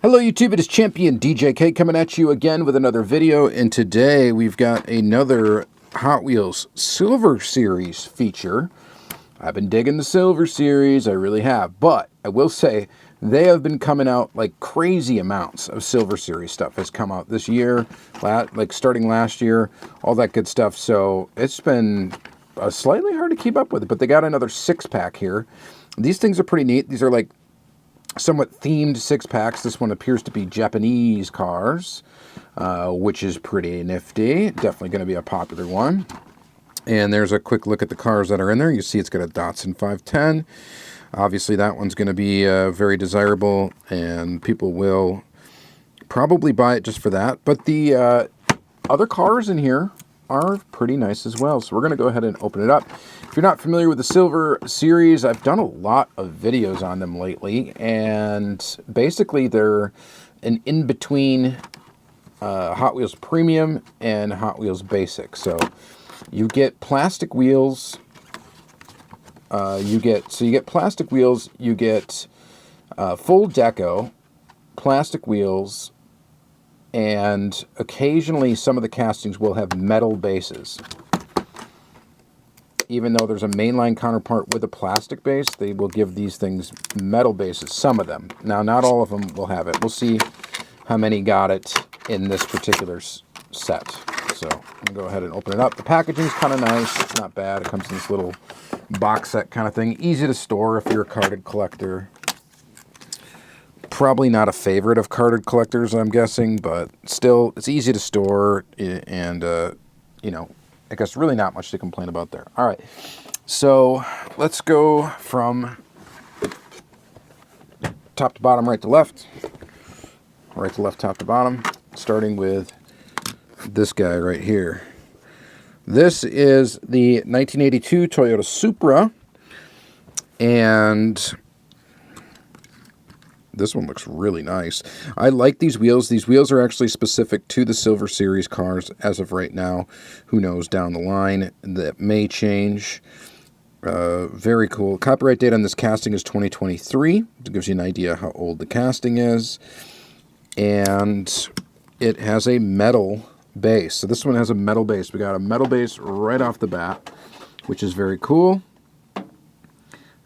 Hello YouTube, it is Championdjk coming at you again with another video, and today we've got another Hot Wheels Silver Series feature. I've been digging the Silver Series, I really have, but I will say they have been coming out like crazy amounts of Silver Series stuff has come out this year, like starting last year, all that good stuff, so it's been slightly hard to keep up with it, but they got another 6-pack here. These things are pretty neat. These are like somewhat themed 6-packs. This one appears to be Japanese cars, which is pretty nifty. Definitely going to be a popular one. And there's a quick look at the cars that are in there. You see it's got a Datsun 510. Obviously that one's going to be very desirable, and people will probably buy it just for that. But the other cars in here are pretty nice as well. So we're going to go ahead and open it up. If you're not familiar with the Silver Series, I've done a lot of videos on them lately, and basically they're an in-between Hot Wheels Premium and Hot Wheels Basic. So you get plastic wheels. You get plastic wheels. You get full deco, plastic wheels, and occasionally some of the castings will have metal bases. Even though there's a mainline counterpart with a plastic base, they will give these things metal bases, some of them. Now, not all of them will have it. We'll see how many got it in this particular set. So I'm going to go ahead and open it up. The packaging's kind of nice. It's not bad. It comes in this little box set kind of thing. Easy to store if you're a carded collector. Probably not a favorite of carded collectors, I'm guessing, but still, it's easy to store, and, you know, I guess really not much to complain about there. All right, so let's go from top to bottom, right to left. Right to left, top to bottom, starting with this guy right here. This is the 1982 Toyota Supra, and this one looks really nice. I like these wheels. These wheels are actually specific to the Silver Series cars as of right now. Who knows down the line? That may change. Very cool. Copyright date on this casting is 2023. It gives you an idea how old the casting is. And it has a metal base. So this one has a metal base. We got a metal base right off the bat, which is very cool.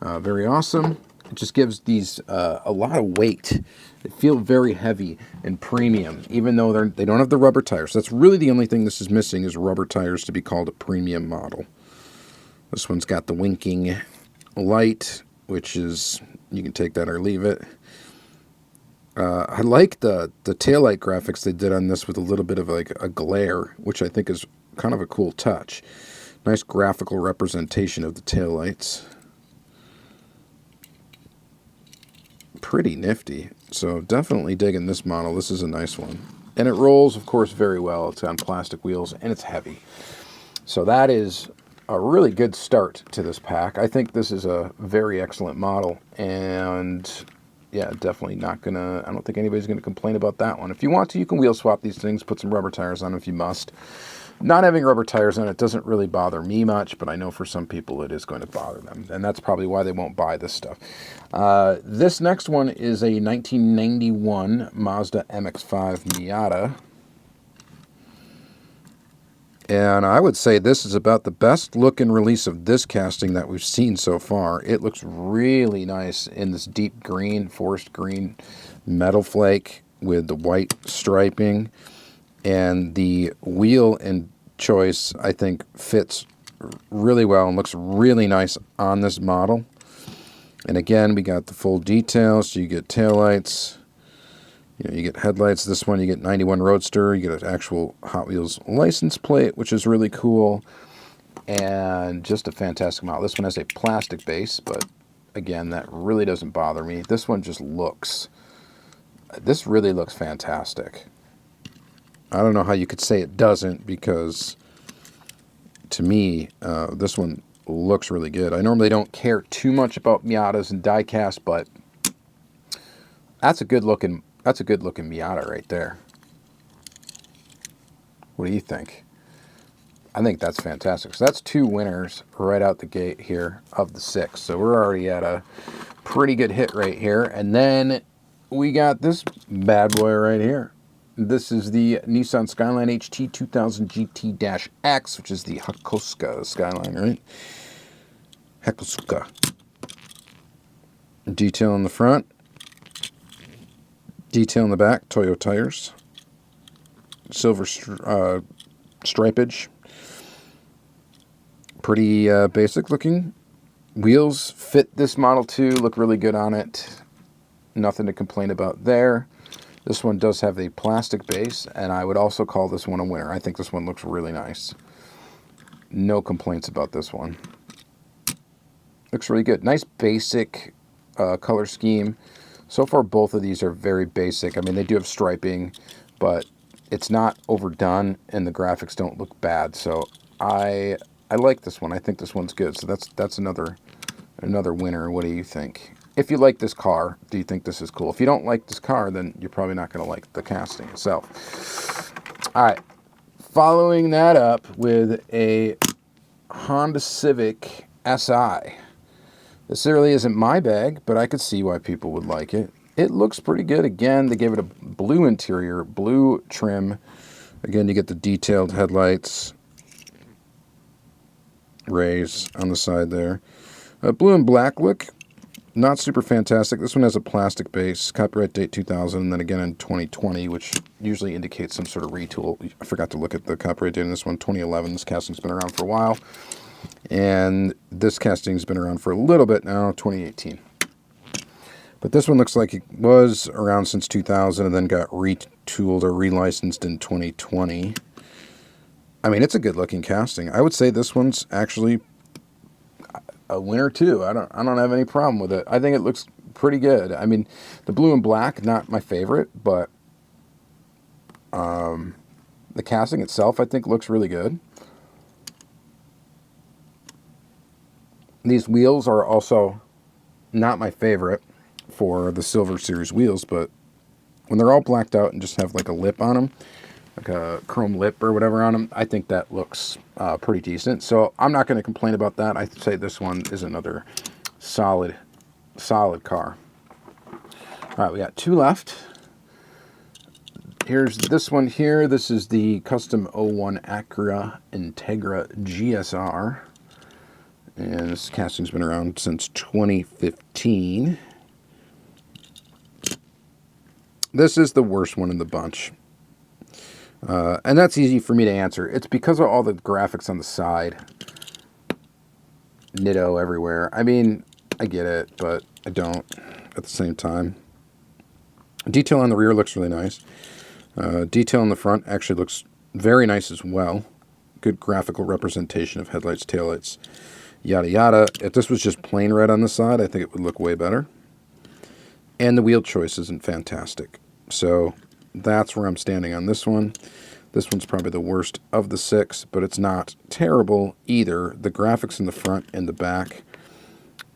Very awesome. It just gives these a lot of weight. They feel very heavy and premium, even though they don't have the rubber tires. That's really the only thing this is missing, is rubber tires to be called a premium model. This one's got the winking light, which is, you can take that or leave it. I like the taillight graphics they did on this with a little bit of like a glare, which I think is kind of a cool touch. Nice graphical representation of the taillights. Pretty nifty. So definitely digging this model. This is a nice one. And it rolls, of course, very well. It's on plastic wheels, and it's heavy. So that is a really good start to this pack. I think this is a very excellent model. And yeah, definitely not gonna, I don't think anybody's gonna complain about that one. If you want to, you can wheel swap these things, put some rubber tires on them if you must. Not having rubber tires on it doesn't really bother me much, but I know for some people it is going to bother them, and that's probably why they won't buy this stuff. This next one is a 1991 Mazda MX-5 Miata, and I would say this is about the best looking release of this casting that we've seen so far. It looks really nice in this deep green, forest green metal flake with the white striping. And the wheel and choice, I think, fits really well and looks really nice on this model. And again, we got the full details. So you get taillights, you get headlights. This one, you get 91 Roadster. You get an actual Hot Wheels license plate, which is really cool. And just a fantastic model. This one has a plastic base, but again, that really doesn't bother me. This one just looks, this really looks fantastic. I don't know how you could say it doesn't, because to me, this one looks really good. I normally don't care too much about Miatas and Diecast, but that's a good looking Miata right there. What do you think? I think that's fantastic. So that's 2 winners right out the gate here of the 6. So we're already at a pretty good hit rate here. And then we got this bad boy right here. This is the Nissan Skyline HT 2000 GT-X, which is the Hakosuka Skyline, right? Hakosuka. Detail in the front. Detail in the back. Toyo tires. Silver stripage. Pretty basic looking. Wheels fit this model too. Look really good on it. Nothing to complain about there. This one does have a plastic base, and I would also call this one a winner. I think this one looks really nice. No complaints about this one. Looks really good. Nice basic color scheme. So far, both of these are very basic. I mean, they do have striping, but it's not overdone, and the graphics don't look bad. So I like this one. I think this one's good. So that's another winner. What do you think? If you like this car, do you think this is cool? If you don't like this car, then you're probably not going to like the casting itself. All right. Following that up with a Honda Civic SI. This really isn't my bag, but I could see why people would like it. It looks pretty good. Again, they gave it a blue interior, blue trim. Again, you get the detailed headlights. Rays on the side there. Blue and black look. Not super fantastic. This one has a plastic base, copyright date 2000, and then again in 2020, which usually indicates some sort of retool. I forgot to look at the copyright date on this one, 2011. This casting's been around for a while. And this casting's been around for a little bit now, 2018. But this one looks like it was around since 2000 and then got retooled or relicensed in 2020. I mean, it's a good-looking casting. I would say this one's actually a winner too. I don't have any problem with it. I think it looks pretty good. I mean, the blue and black, not my favorite, but the casting itself, I think, looks really good. These wheels are also not my favorite for the Silver Series wheels, but when they're all blacked out and just have like a lip on them, like a chrome lip or whatever on them, I think that looks pretty decent. So I'm not going to complain about that. I say this one is another solid car. All right, we got two left. Here's this one here. This is the Custom 01 Acura Integra GSR. And this casting's been around since 2015. This is the worst one in the bunch. And that's easy for me to answer. It's because of all the graphics on the side. Nitto everywhere. I mean, I get it, but I don't at the same time. Detail on the rear looks really nice. Detail on the front actually looks very nice as well. Good graphical representation of headlights, taillights, yada yada. If this was just plain red on the side, I think it would look way better. And the wheel choice isn't fantastic. So that's where I'm standing on this one. This one's probably the worst of the six, but it's not terrible either. The graphics in the front and the back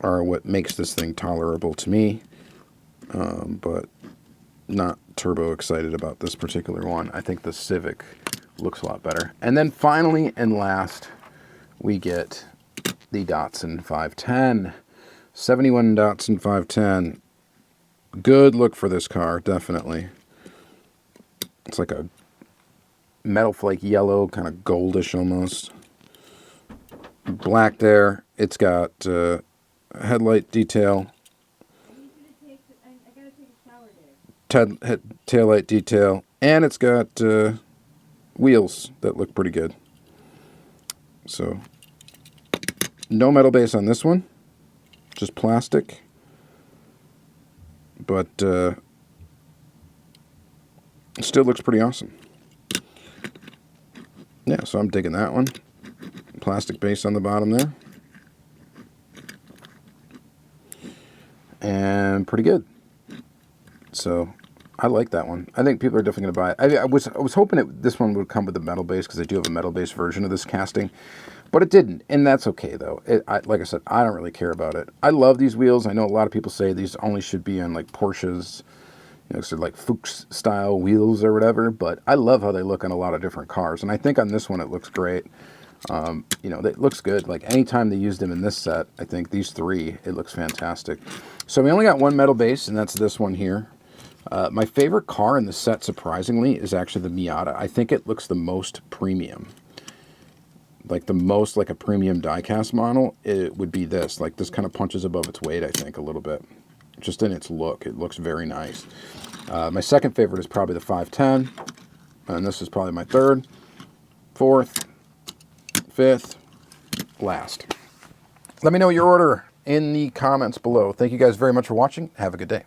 are what makes this thing tolerable to me. But not turbo excited about this particular one. I think the Civic looks a lot better. And then finally and last, we get the Datsun 510. 71 Datsun 510. Good look for this car, definitely. It's like a metal flake yellow, kind of goldish almost. Black there. It's got headlight detail. Taillight detail. And it's got wheels that look pretty good. So, no metal base on this one. Just plastic. But it still looks pretty awesome. Yeah, so I'm digging that one. Plastic base on the bottom there. And pretty good. So I like that one. I think people are definitely going to buy it. I was hoping this one would come with a metal base because they do have a metal base version of this casting. But it didn't, and that's okay, though. Like I said, I don't really care about it. I love these wheels. I know a lot of people say these only should be on, like, Porsches, you know, sort of like Fuchs-style wheels or whatever, but I love how they look on a lot of different cars, and I think on this one it looks great. You know, it looks good. Like, anytime they used them in this set, I think these three, it looks fantastic. So we only got one metal base, and that's this one here. My favorite car in the set, surprisingly, is actually the Miata. I think it looks the most premium. Like the most like a premium diecast model, it would be this. Like this kind of punches above its weight, I think, a little bit. Just in its look. It looks very nice. My second favorite is probably the 510. And this is probably my third, fourth, fifth, last. Let me know your order in the comments below. Thank you guys very much for watching. Have a good day.